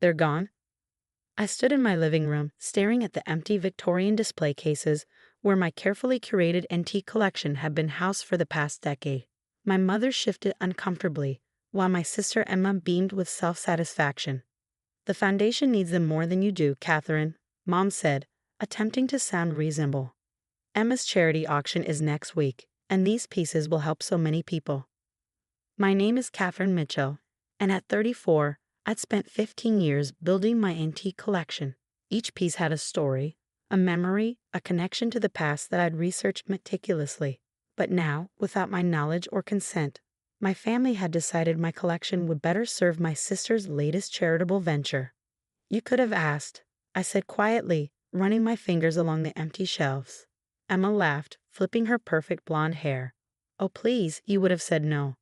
They're gone? I stood in my living room, staring at the empty Victorian display cases where my carefully curated antique collection had been housed for the past decade. My mother shifted uncomfortably, while my sister Emma beamed with self-satisfaction. "The foundation needs them more than you do, Catherine," Mom said, attempting to sound reasonable. "Emma's charity auction is next week, and these pieces will help so many people." My name is Catherine Mitchell, and at 34, I'd spent 15 years building my antique collection. Each piece had a story, a memory, a connection to the past that I'd researched meticulously. But now, without my knowledge or consent, my family had decided my collection would better serve my sister's latest charitable venture. "You could have asked," I said quietly, running my fingers along the empty shelves. Emma laughed, flipping her perfect blonde hair. "Oh, please, you would have said no.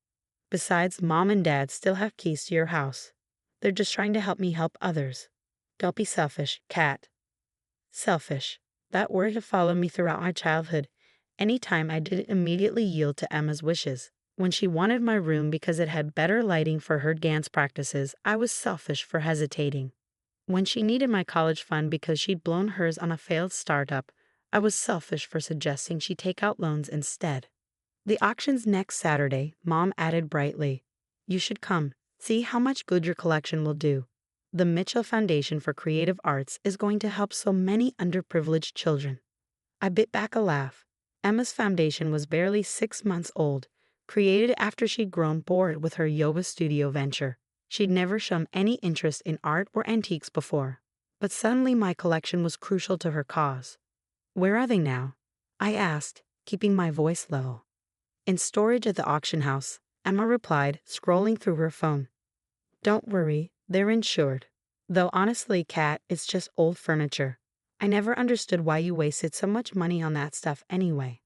Besides, Mom and Dad still have keys to your house. They're just trying to help me help others. Don't be selfish, Cat." Selfish. That word had followed me throughout my childhood. Any time I didn't immediately yield to Emma's wishes. When she wanted my room because it had better lighting for her dance practices, I was selfish for hesitating. When she needed my college fund because she'd blown hers on a failed startup, I was selfish for suggesting she take out loans instead. "The auction's next Saturday," Mom added brightly. "You should come. See how much good your collection will do. The Mitchell Foundation for Creative Arts is going to help so many underprivileged children." I bit back a laugh. Emma's foundation was barely 6 months old, created after she'd grown bored with her yoga studio venture. She'd never shown any interest in art or antiques before. But suddenly my collection was crucial to her cause. "Where are they now?" I asked, keeping my voice level. "In storage at the auction house," Emma replied, scrolling through her phone. "Don't worry, they're insured. Though honestly, Kat, it's just old furniture. I never understood why you wasted so much money on that stuff anyway."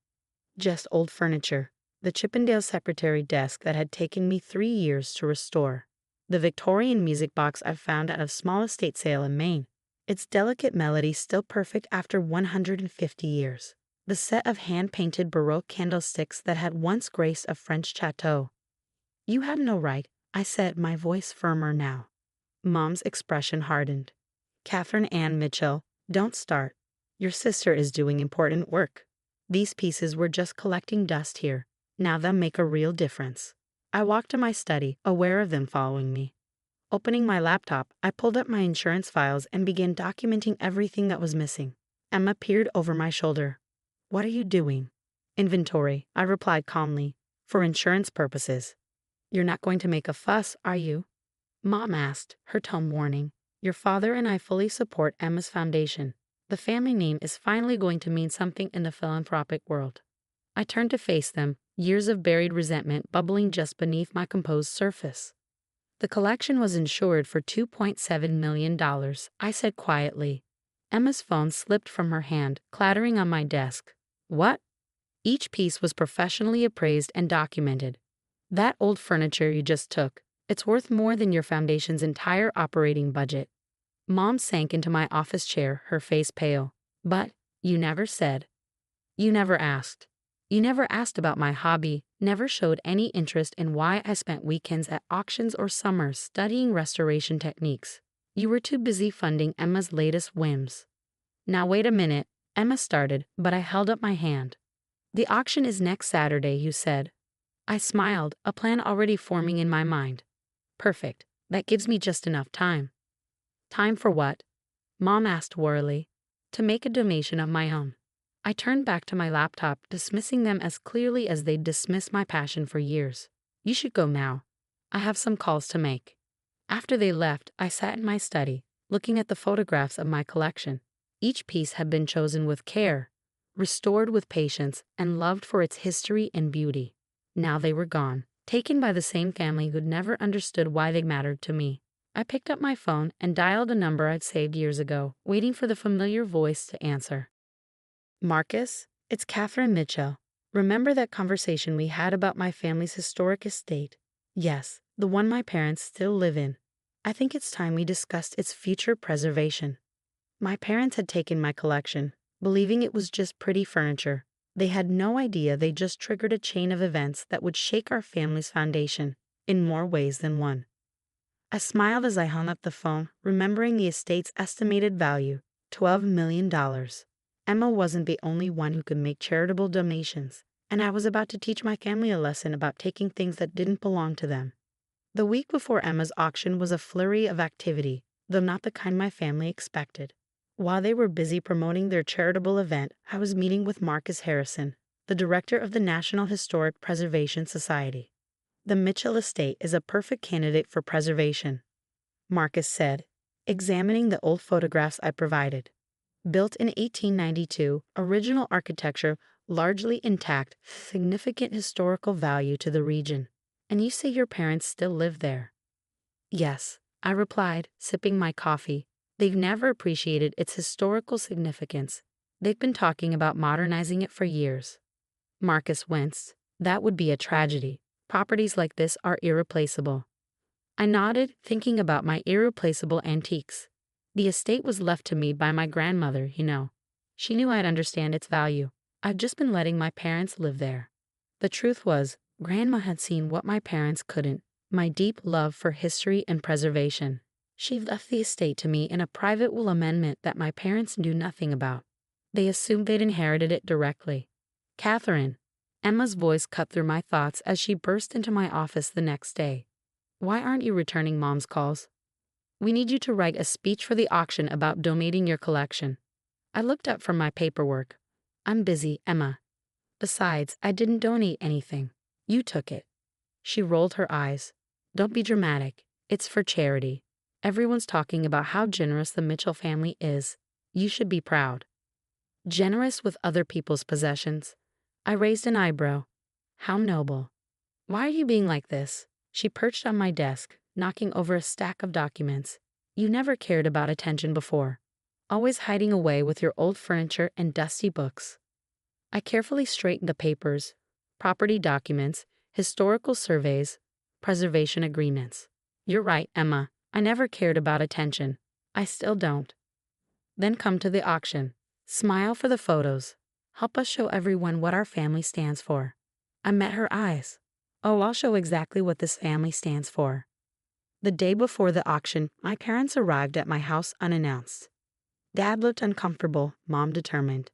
Just old furniture. The Chippendale secretary desk that had taken me 3 years to restore. The Victorian music box I found at a small estate sale in Maine. Its delicate melody still perfect after 150 years. The set of hand-painted Baroque candlesticks that had once graced a French chateau. "You had no right," I said, my voice firmer now. Mom's expression hardened. "Catherine Ann Mitchell, don't start. Your sister is doing important work. These pieces were just collecting dust here. Now they'll make a real difference." I walked to my study, aware of them following me. Opening my laptop, I pulled up my insurance files and began documenting everything that was missing. Emma peered over my shoulder. "What are you doing?" "Inventory," I replied calmly. "For insurance purposes." "You're not going to make a fuss, are you?" Mom asked, her tone warning. "Your father and I fully support Emma's foundation. The family name is finally going to mean something in the philanthropic world." I turned to face them, years of buried resentment bubbling just beneath my composed surface. "The collection was insured for $2.7 million, I said quietly. Emma's phone slipped from her hand, clattering on my desk. "What?" "Each piece was professionally appraised and documented. That old furniture you just took, it's worth more than your foundation's entire operating budget." Mom sank into my office chair, her face pale. "But you never said. You never asked. You never asked about my hobby, never showed any interest in why I spent weekends at auctions or summers studying restoration techniques. You were too busy funding Emma's latest whims." "Now wait a minute," Emma started, but I held up my hand. "The auction is next Saturday, you said." I smiled, a plan already forming in my mind. "Perfect. That gives me just enough time." "Time for what?" Mom asked wearily. "To make a donation of my own." I turned back to my laptop, dismissing them as clearly as they'd dismissed my passion for years. "You should go now. I have some calls to make." After they left, I sat in my study, looking at the photographs of my collection. Each piece had been chosen with care, restored with patience, and loved for its history and beauty. Now they were gone, taken by the same family who'd never understood why they mattered to me. I picked up my phone and dialed a number I'd saved years ago, waiting for the familiar voice to answer. "Marcus, it's Catherine Mitchell. Remember that conversation we had about my family's historic estate?" "Yes, the one my parents still live in. I think it's time we discussed its future preservation." My parents had taken my collection, believing it was just pretty furniture. They had no idea they just triggered a chain of events that would shake our family's foundation in more ways than one. I smiled as I hung up the phone, remembering the estate's estimated value, $12 million. Emma wasn't the only one who could make charitable donations, and I was about to teach my family a lesson about taking things that didn't belong to them. The week before Emma's auction was a flurry of activity, though not the kind my family expected. While they were busy promoting their charitable event, I was meeting with Marcus Harrison, the director of the National Historic Preservation Society. The Mitchell estate is a perfect candidate for preservation, Marcus said, examining the old photographs I provided. Built in 1892, original architecture largely intact, significant historical value to the region. And you say your parents still live there? Yes, I replied, sipping my coffee. They've never appreciated its historical significance. They've been talking about modernizing it for years. Marcus winced. That would be a tragedy. Properties like this are irreplaceable. I nodded, thinking about my irreplaceable antiques. The estate was left to me by my grandmother, you know. She knew I'd understand its value. I've just been letting my parents live there. The truth was, Grandma had seen what my parents couldn't, my deep love for history and preservation. She left the estate to me in a private will amendment that my parents knew nothing about. They assumed they'd inherited it directly. Catherine, Emma's voice cut through my thoughts as she burst into my office the next day. Why aren't you returning Mom's calls? We need you to write a speech for the auction about donating your collection. I looked up from my paperwork. I'm busy, Emma. Besides, I didn't donate anything. You took it. She rolled her eyes. Don't be dramatic. It's for charity. Everyone's talking about how generous the Mitchell family is. You should be proud. Generous with other people's possessions? I raised an eyebrow. How noble. Why are you being like this? She perched on my desk, knocking over a stack of documents. You never cared about attention before. Always hiding away with your old furniture and dusty books. I carefully straightened the papers, property documents, historical surveys, preservation agreements. You're right, Emma. I never cared about attention. I still don't. Then come to the auction. Smile for the photos. Help us show everyone what our family stands for. I met her eyes. Oh, I'll show exactly what this family stands for. The day before the auction, my parents arrived at my house unannounced. Dad looked uncomfortable, Mom determined.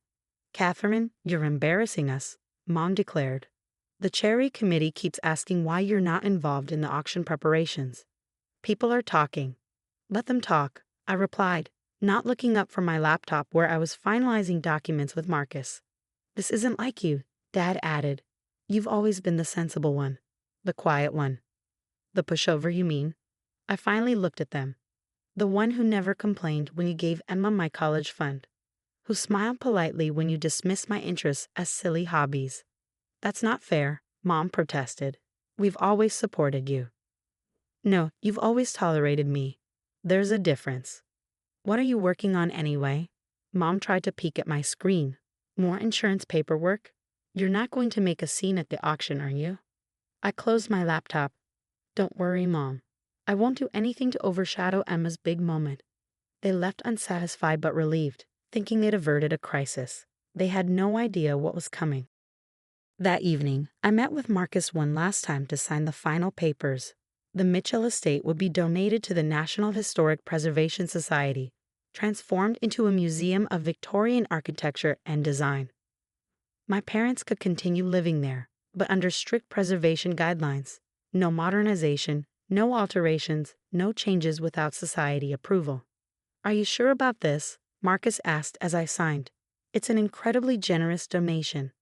Catherine, you're embarrassing us, Mom declared. The charity committee keeps asking why you're not involved in the auction preparations. People are talking. Let them talk, I replied, not looking up from my laptop where I was finalizing documents with Marcus. This isn't like you, Dad added. You've always been the sensible one, the quiet one. The pushover, you mean? I finally looked at them. The one who never complained when you gave Emma my college fund, who smiled politely when you dismissed my interests as silly hobbies. That's not fair, Mom protested. We've always supported you. No, you've always tolerated me. There's a difference. What are you working on anyway? Mom tried to peek at my screen. More insurance paperwork? You're not going to make a scene at the auction, are you? I closed my laptop. Don't worry, Mom. I won't do anything to overshadow Emma's big moment. They left unsatisfied but relieved, thinking they'd averted a crisis. They had no idea what was coming. That evening, I met with Marcus one last time to sign the final papers. The Mitchell estate would be donated to the National Historic Preservation Society, transformed into a museum of Victorian architecture and design. My parents could continue living there, but under strict preservation guidelines. No modernization, no alterations, no changes without society approval. Are you sure about this? Marcus asked as I signed. It's an incredibly generous donation.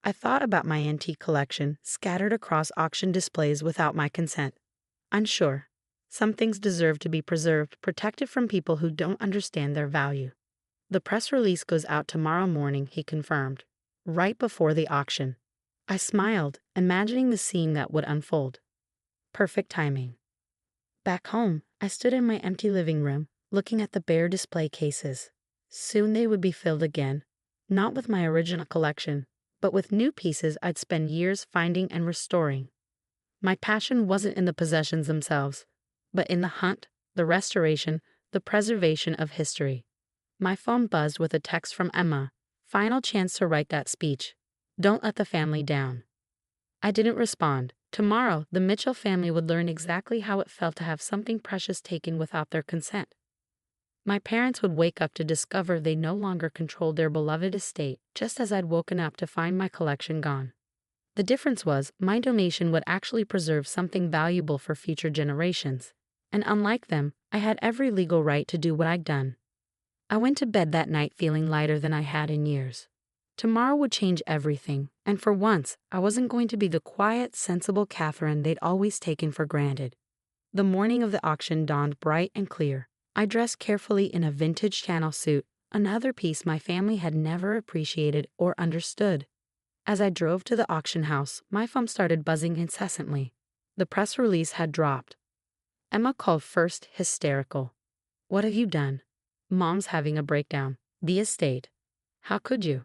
I thought about my antique collection scattered across auction displays without my consent. Unsure. Some things deserve to be preserved, protected from people who don't understand their value. The press release goes out tomorrow morning, he confirmed, right before the auction. I smiled, imagining the scene that would unfold. Perfect timing. Back home, I stood in my empty living room, looking at the bare display cases. Soon they would be filled again, not with my original collection, but with new pieces I'd spend years finding and restoring. My passion wasn't in the possessions themselves, but in the hunt, the restoration, the preservation of history. My phone buzzed with a text from Emma. Final chance to write that speech. Don't let the family down. I didn't respond, Tomorrow, the Mitchell family would learn exactly how it felt to have something precious taken without their consent. My parents would wake up to discover they no longer controlled their beloved estate, just as I'd woken up to find my collection gone. The difference was, my donation would actually preserve something valuable for future generations. And unlike them, I had every legal right to do what I'd done. I went to bed that night feeling lighter than I had in years. Tomorrow would change everything, and for once, I wasn't going to be the quiet, sensible Catherine they'd always taken for granted. The morning of the auction dawned bright and clear. I dressed carefully in a vintage Chanel suit, another piece my family had never appreciated or understood. As I drove to the auction house, my phone started buzzing incessantly. The press release had dropped. Emma called first, hysterical. "What have you done?" "Mom's having a breakdown. The estate." "How could you?"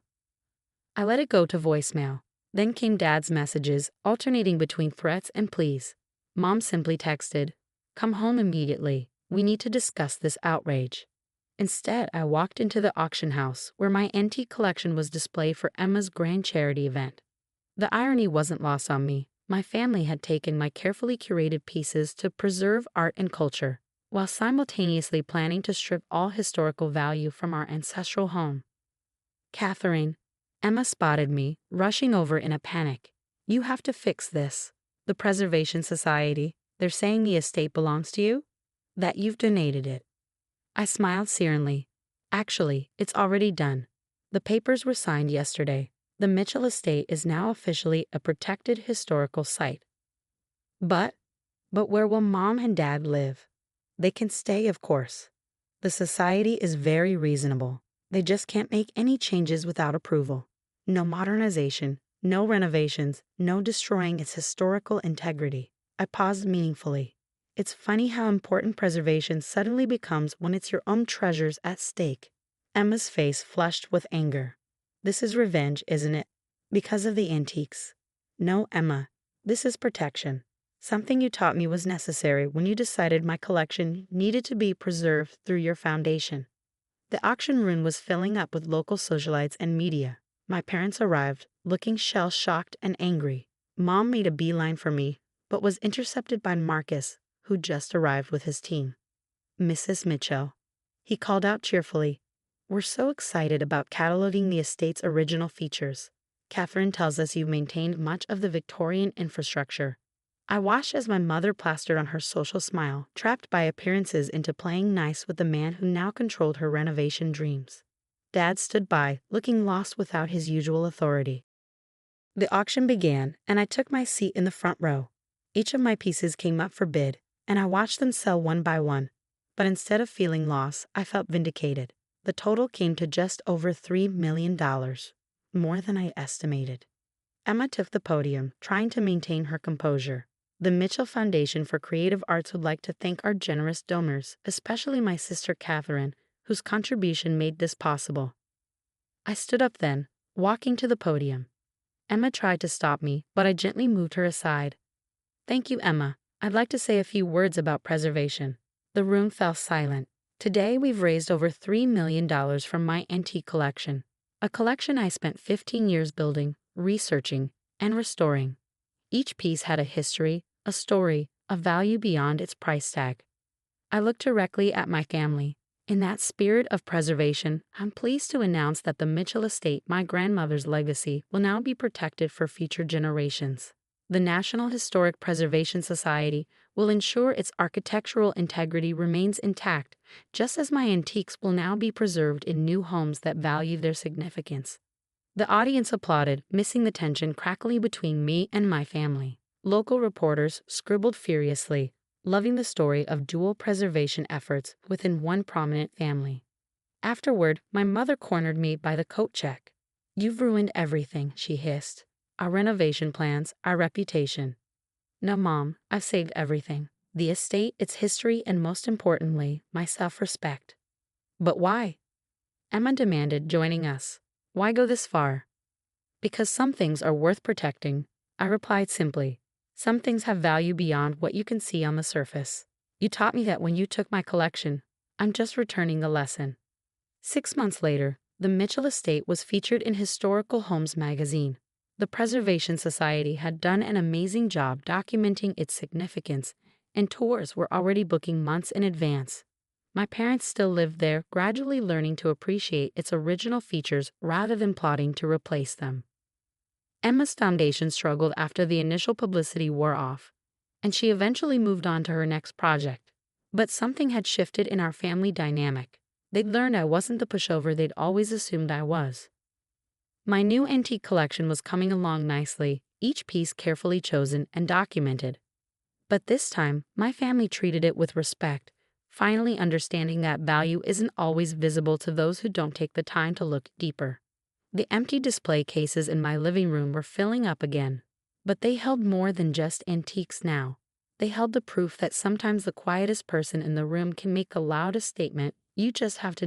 I let it go to voicemail. Then came Dad's messages, alternating between threats and pleas. Mom simply texted, "Come home immediately. We need to discuss this outrage." Instead, I walked into the auction house, where my antique collection was displayed for Emma's grand charity event. The irony wasn't lost on me. My family had taken my carefully curated pieces to preserve art and culture, while simultaneously planning to strip all historical value from our ancestral home. "Catherine," Emma spotted me, rushing over in a panic. "You have to fix this. The Preservation Society, they're saying the estate belongs to you? That you've donated it." I smiled serenely. "Actually, it's already done. The papers were signed yesterday. The Mitchell estate is now officially a protected historical site." But where will Mom and Dad live?" "They can stay, of course. The society is very reasonable. They just can't make any changes without approval. No modernization, no renovations, no destroying its historical integrity." I paused meaningfully. It's funny how important preservation suddenly becomes when it's your own treasures at stake. Emma's face flushed with anger. "This is revenge, isn't it? Because of the antiques." "No, Emma. This is protection. Something you taught me was necessary when you decided my collection needed to be preserved through your foundation." The auction room was filling up with local socialites and media. My parents arrived, looking shell-shocked and angry. Mom made a beeline for me, but was intercepted by Marcus, who just arrived with his team. "Mrs. Mitchell," he called out cheerfully, "we're so excited about cataloging the estate's original features. Catherine tells us you've maintained much of the Victorian infrastructure." I watched as my mother plastered on her social smile, trapped by appearances into playing nice with the man who now controlled her renovation dreams. Dad stood by, looking lost without his usual authority. The auction began, and I took my seat in the front row. Each of my pieces came up for bid, and I watched them sell one by one. But instead of feeling lost, I felt vindicated. The total came to just over $3 million, more than I estimated. Emma took the podium, trying to maintain her composure. "The Mitchell Foundation for Creative Arts would like to thank our generous donors, especially my sister Catherine, whose contribution made this possible." I stood up then, walking to the podium. Emma tried to stop me, but I gently moved her aside. "Thank you, Emma. I'd like to say a few words about preservation." The room fell silent. "Today we've raised over $3 million from my antique collection, a collection I spent 15 years building, researching, and restoring. Each piece had a history, a story, a value beyond its price tag." I looked directly at my family. In that spirit of preservation, I'm pleased to announce that the Mitchell estate, my grandmother's legacy, will now be protected for future generations. The National Historic Preservation Society will ensure its architectural integrity remains intact, just as my antiques will now be preserved in new homes that value their significance. The audience applauded, missing the tension crackling between me and my family. Local reporters scribbled furiously, loving the story of dual preservation efforts within one prominent family. Afterward, my mother cornered me by the coat check. "You've ruined everything," she hissed. "Our renovation plans, our reputation." "No, Mom, I've saved everything. The estate, its history, and most importantly, my self-respect." "But why?" Emma demanded, joining us. "Why go this far?" "Because some things are worth protecting," I replied simply. "Some things have value beyond what you can see on the surface. You taught me that when you took my collection. I'm just returning the lesson." 6 months later, the Mitchell estate was featured in Historical Homes magazine. The Preservation Society had done an amazing job documenting its significance, and tours were already booking months in advance. My parents still lived there, gradually learning to appreciate its original features rather than plotting to replace them. Emma's foundation struggled after the initial publicity wore off, and she eventually moved on to her next project. But something had shifted in our family dynamic. They'd learned I wasn't the pushover they'd always assumed I was. My new antique collection was coming along nicely, each piece carefully chosen and documented. But this time, my family treated it with respect, finally understanding that value isn't always visible to those who don't take the time to look deeper. The empty display cases in my living room were filling up again. But they held more than just antiques now. They held the proof that sometimes the quietest person in the room can make the loudest statement. You just have to